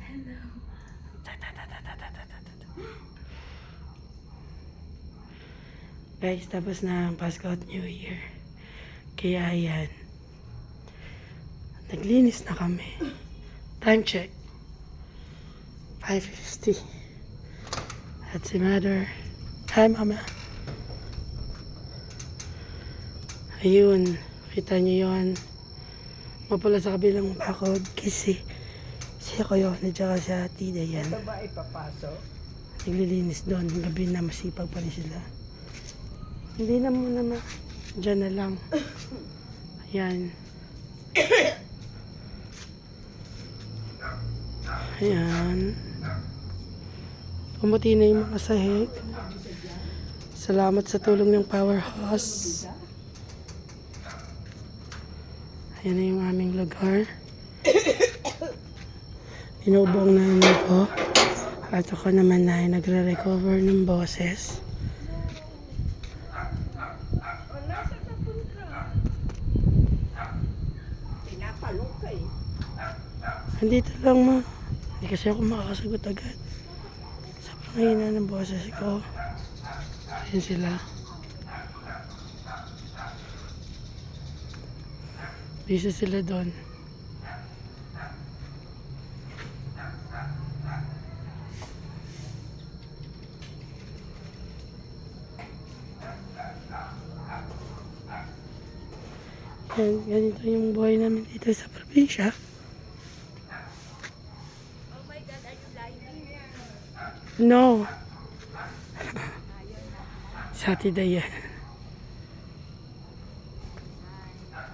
Hello. Guys, tapos na ang Pasko at New Year. Kaya yan. Naglinis na kami. Time check. 5:50. At si Mother. Hi, Mama. Ayun. Kita niyo yun. Mapula sa kabilang bakod. Kasi si Kuya at saka si Ate Dayan. Ito ba ipapasok? Naglilinis doon. Gabi na masipag pa rin sila. Hindi na muna ma. Diyan na lang. Ayan. Ayan. Pumuti na yung mga sahig. Salamat sa tulong ng powerhouse. Ayan na yung aming lugar. Inubong na ko. At ako naman na ay nagre-recover ng boses. Pinapalong ka eh. Andito lang ma. Hindi kasi ako makakasagot agad. Sobrang hina ng boses ko. Ayan sila. Busy sila doon. Yan, ganito yung buhay namin dito sa probinsya. Oh my God, are you lying? No. Sa Ate Dayan.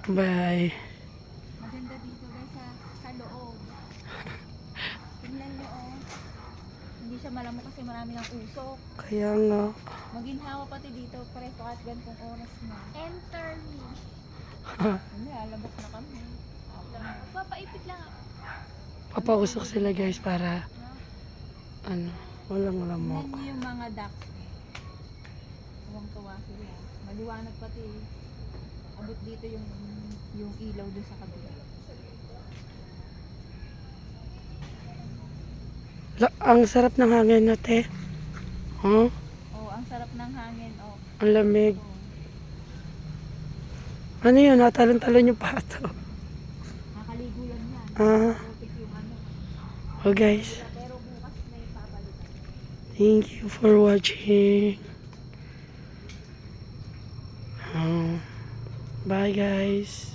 Bye. Maganda dito guys sa loob. Tingnan nyo oh. Hindi siya malamok kasi marami ng usok. Kaya nga. Maginhawa pati dito pareho kahit gantong oras na. Enter me. Hindi, alabok na kami. Papaipit lang ako. Papausok sila guys para walang lamok. Tingnan nyo yung mga duck. Tuwang-tuwa sila. Maliwanag pati. Abot dito yung ilaw doon sa kabila. Ang sarap ng hangin na te. Huh? Oh, ang sarap ng hangin. Oh. Ang lamig. Ano yun? Natalon-talon yung pato. Nakaligo lang yan. Putik yung ano. Oh guys. Pero bukas may papalitan. Thank you for watching. Bye guys.